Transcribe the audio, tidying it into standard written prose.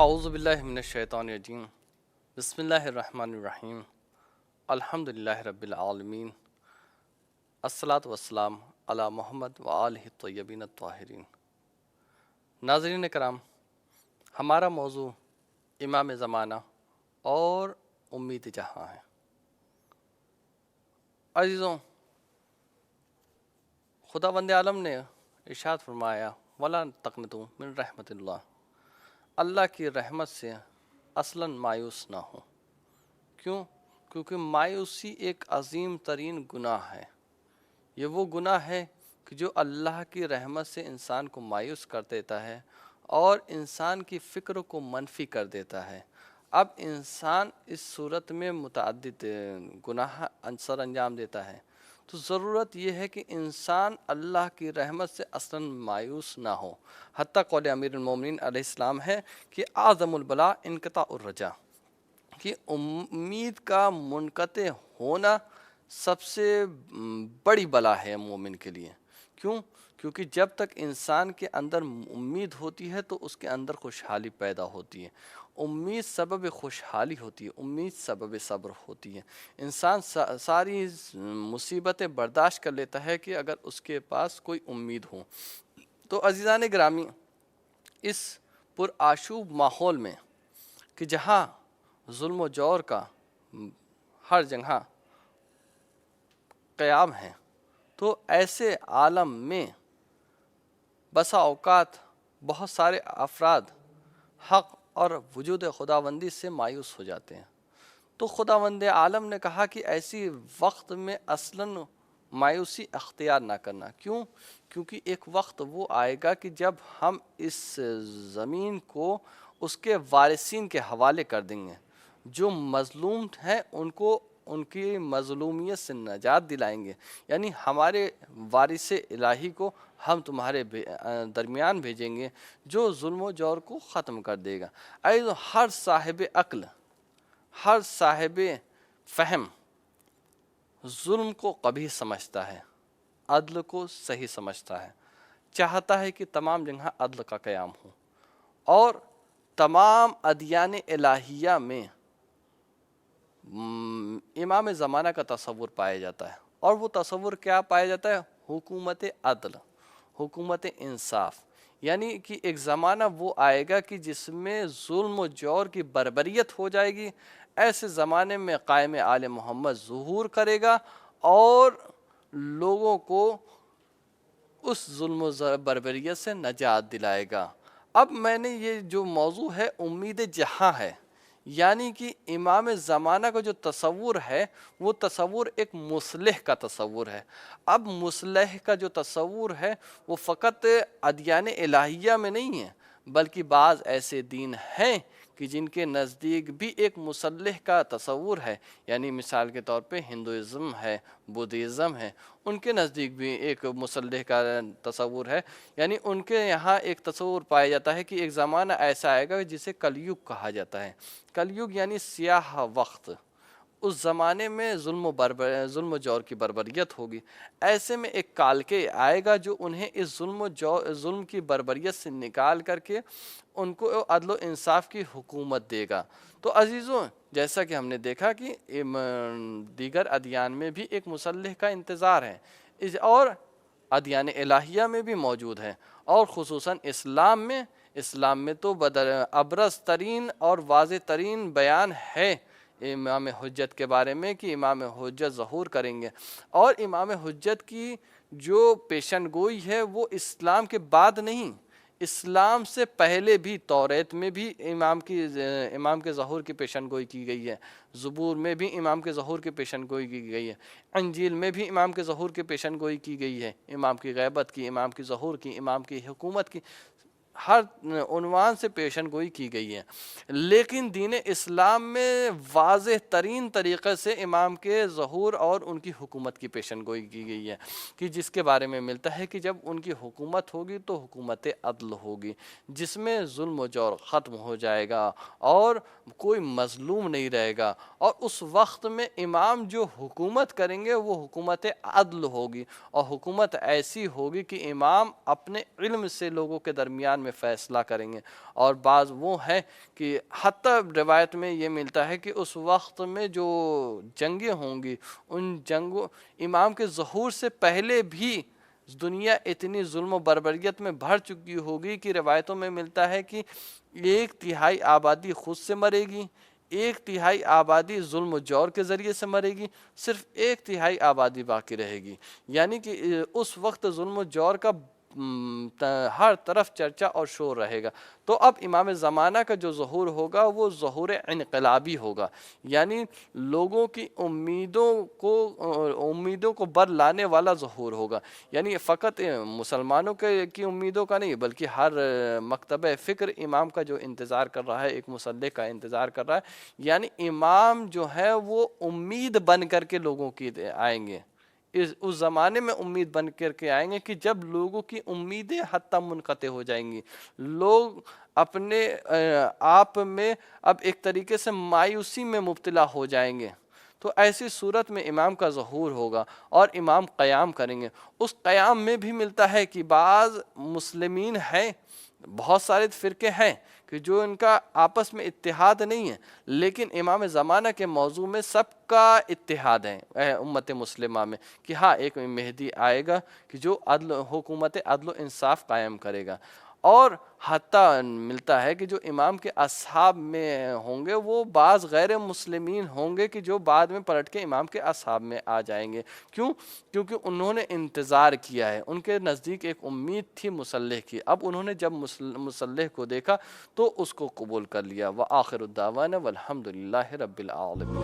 اعوذ باللہ من الشیطان الرجیم بسم اللہ الرحمن الرحیم الحمدللہ رب العالمین الصلاۃ والسلام علی محمد وآلہ الطیبین الطاہرین۔ ناظرین کرام، ہمارا موضوع امام زمانہ اور امید جہاں ہے۔ عزیزوں، خداوند عالم نے ارشاد فرمایا وَلَا تَقْنَطُوا مِن رحمت اللہ کی رحمت سے اصلاً مایوس نہ ہو۔ کیوں؟ کیونکہ مایوسی ایک عظیم ترین گناہ ہے۔ یہ وہ گناہ ہے کہ جو اللہ کی رحمت سے انسان کو مایوس کر دیتا ہے اور انسان کی فکر کو منفی کر دیتا ہے۔ اب انسان اس صورت میں متعدد گناہ سر انجام دیتا ہے، تو ضرورت یہ ہے کہ انسان اللہ کی رحمت سے اصلاً مایوس نہ ہو۔ حتیٰ قول امیر المومنین علیہ السلام ہے کہ اعظم البلاء انقطاع الرجا، کہ امید کا منقطع ہونا سب سے بڑی بلا ہے مومن کے لیے۔ کیوں؟ کیونکہ جب تک انسان کے اندر امید ہوتی ہے تو اس کے اندر خوشحالی پیدا ہوتی ہے۔ امید سبب خوشحالی ہوتی ہے، امید سبب صبر ہوتی ہے۔ انسان ساری مصیبتیں برداشت کر لیتا ہے کہ اگر اس کے پاس کوئی امید ہو۔ تو عزیزان گرامی، اس پرآشوب ماحول میں کہ جہاں ظلم و جور کا ہر جگہ قیام ہے، تو ایسے عالم میں بسا اوقات بہت سارے افراد حق اور وجود خداوندی سے مایوس ہو جاتے ہیں۔ تو خداوند عالم نے کہا کہ ایسی وقت میں اصلاً مایوسی اختیار نہ کرنا۔ کیوں؟ کیونکہ ایک وقت وہ آئے گا کہ جب ہم اس زمین کو اس کے وارثین کے حوالے کر دیں گے۔ جو مظلوم ہیں ان کو ان کی مظلومیت سے نجات دلائیں گے، یعنی ہمارے وارث الہی کو ہم تمہارے درمیان بھیجیں گے جو ظلم و جور کو ختم کر دے گا۔ ہر صاحب عقل، ہر صاحب فہم ظلم کو قبیح سمجھتا ہے، عدل کو صحیح سمجھتا ہے، چاہتا ہے کہ تمام جگہ عدل کا قیام ہو، اور تمام ادیان الہیہ میں امام زمانہ کا تصور پایا جاتا ہے۔ اور وہ تصور کیا پایا جاتا ہے؟ حکومت عدل، حکومت انصاف۔ یعنی کہ ایک زمانہ وہ آئے گا کہ جس میں ظلم و جور کی بربریت ہو جائے گی۔ ایسے زمانے میں قائم آل محمد ظہور کرے گا اور لوگوں کو اس ظلم و بربریت سے نجات دلائے گا۔ اب میں نے یہ جو موضوع ہے امید جہاں ہے، یعنی کہ امام زمانہ کا جو تصور ہے وہ تصور ایک مصلح کا تصور ہے۔ اب مصلح کا جو تصور ہے وہ فقط ادیان الہیہ میں نہیں ہے، بلکہ بعض ایسے دین ہیں کہ جن کے نزدیک بھی ایک مصلح کا تصور ہے۔ یعنی مثال کے طور پہ ہندوازم ہے، بدھزم ہے، ان کے نزدیک بھی ایک مصلح کا تصور ہے۔ یعنی ان کے یہاں ایک تصور پایا جاتا ہے کہ ایک زمانہ ایسا آئے گا جسے کلیوگ کہا جاتا ہے۔ کلیوگ یعنی سیاہ وقت۔ اس زمانے میں ظلم و جور کی بربریت ہوگی۔ ایسے میں ایک کالکے آئے گا جو انہیں اس ظلم کی بربریت سے نکال کر کے ان کو عدل و انصاف کی حکومت دے گا۔ تو عزیزوں، جیسا کہ ہم نے دیکھا کہ دیگر ادیان میں بھی ایک مصلح کا انتظار ہے، اور ادیان الہیہ میں بھی موجود ہے، اور خصوصاً اسلام میں تو ابرز ترین اور واضح ترین بیان ہے امام حجت کے بارے میں کہ امام حجت ظہور کریں گے۔ اور امام حجت کی جو پیشن گوئی ہے وہ اسلام کے بعد نہیں، اسلام سے پہلے بھی توریت میں بھی امام کے ظہور کی پیشن گوئی کی گئی ہے، زبور میں بھی امام کے ظہور کی پیشن گوئی کی گئی ہے، انجیل میں بھی امام کے ظہور کی پیشن گوئی کی گئی ہے، امام کی غیبت کی، امام کی ظہور کی، امام کی حکومت کی، ہر عنوان سے پیشن گوئی کی گئی ہے۔ لیکن دین اسلام میں واضح ترین طریقے سے امام کے ظہور اور ان کی حکومت کی پیشن گوئی کی گئی ہے، کہ جس کے بارے میں ملتا ہے کہ جب ان کی حکومت ہوگی تو حکومت عدل ہوگی، جس میں ظلم و جور ختم ہو جائے گا اور کوئی مظلوم نہیں رہے گا۔ اور اس وقت میں امام جو حکومت کریں گے وہ حکومت عدل ہوگی، اور حکومت ایسی ہوگی کہ امام اپنے علم سے لوگوں کے درمیان میں فیصلہ کریں گے، اور بعض وہ ہیں کہ حتیٰ روایت میں یہ ملتا ہے کہ اس وقت میں جو جنگیں ہوں گی، ان جنگوں امام کے ظہور سے پہلے بھی دنیا اتنی ظلم و بربریت میں بھر چکی ہوگی کہ روایتوں میں ملتا ہے کہ 1/3 آبادی خود سے مرے گی، 1/3 آبادی ظلم و جور کے ذریعے سے مرے گی، صرف 1/3 آبادی باقی رہے گی۔ یعنی کہ اس وقت ظلم و جور کا ہر طرف چرچا اور شور رہے گا۔ تو اب امام زمانہ کا جو ظہور ہوگا وہ ظہور انقلابی ہوگا، یعنی لوگوں کی امیدوں کو بر لانے والا ظہور ہوگا، یعنی فقط مسلمانوں کی امیدوں کا نہیں بلکہ ہر مکتبہ فکر امام کا جو انتظار کر رہا ہے، ایک مصلح کا انتظار کر رہا ہے، یعنی امام جو ہے وہ امید بن کر کے لوگوں کی آئیں گے، اس زمانے میں امید بن کر کے آئیں گے کہ جب لوگوں کی امیدیں حتیٰ منقطع ہو جائیں گی، لوگ اپنے آپ میں اب ایک طریقے سے مایوسی میں مبتلا ہو جائیں گے۔ تو ایسی صورت میں امام کا ظہور ہوگا اور امام قیام کریں گے۔ اس قیام میں بھی ملتا ہے کہ بعض مسلمین ہیں، بہت سارے فرقے ہیں کہ جو ان کا آپس میں اتحاد نہیں ہے، لیکن امام زمانہ کے موضوع میں سب کا اتحاد ہے امت مسلمہ میں کہ ہاں ایک مہدی آئے گا کہ جو حکومت عدل و انصاف قائم کرے گا، اور حتیٰ ملتا ہے کہ جو امام کے اصحاب میں ہوں گے وہ بعض غیر مسلمین ہوں گے کہ جو بعد میں پلٹ کے امام کے اصحاب میں آ جائیں گے۔ کیوں؟ کیونکہ انہوں نے انتظار کیا ہے، ان کے نزدیک ایک امید تھی مصلح کی، اب انہوں نے جب مصلح کو دیکھا تو اس کو قبول کر لیا۔ وآخر الدعوانا والحمد للہ رب العالمین۔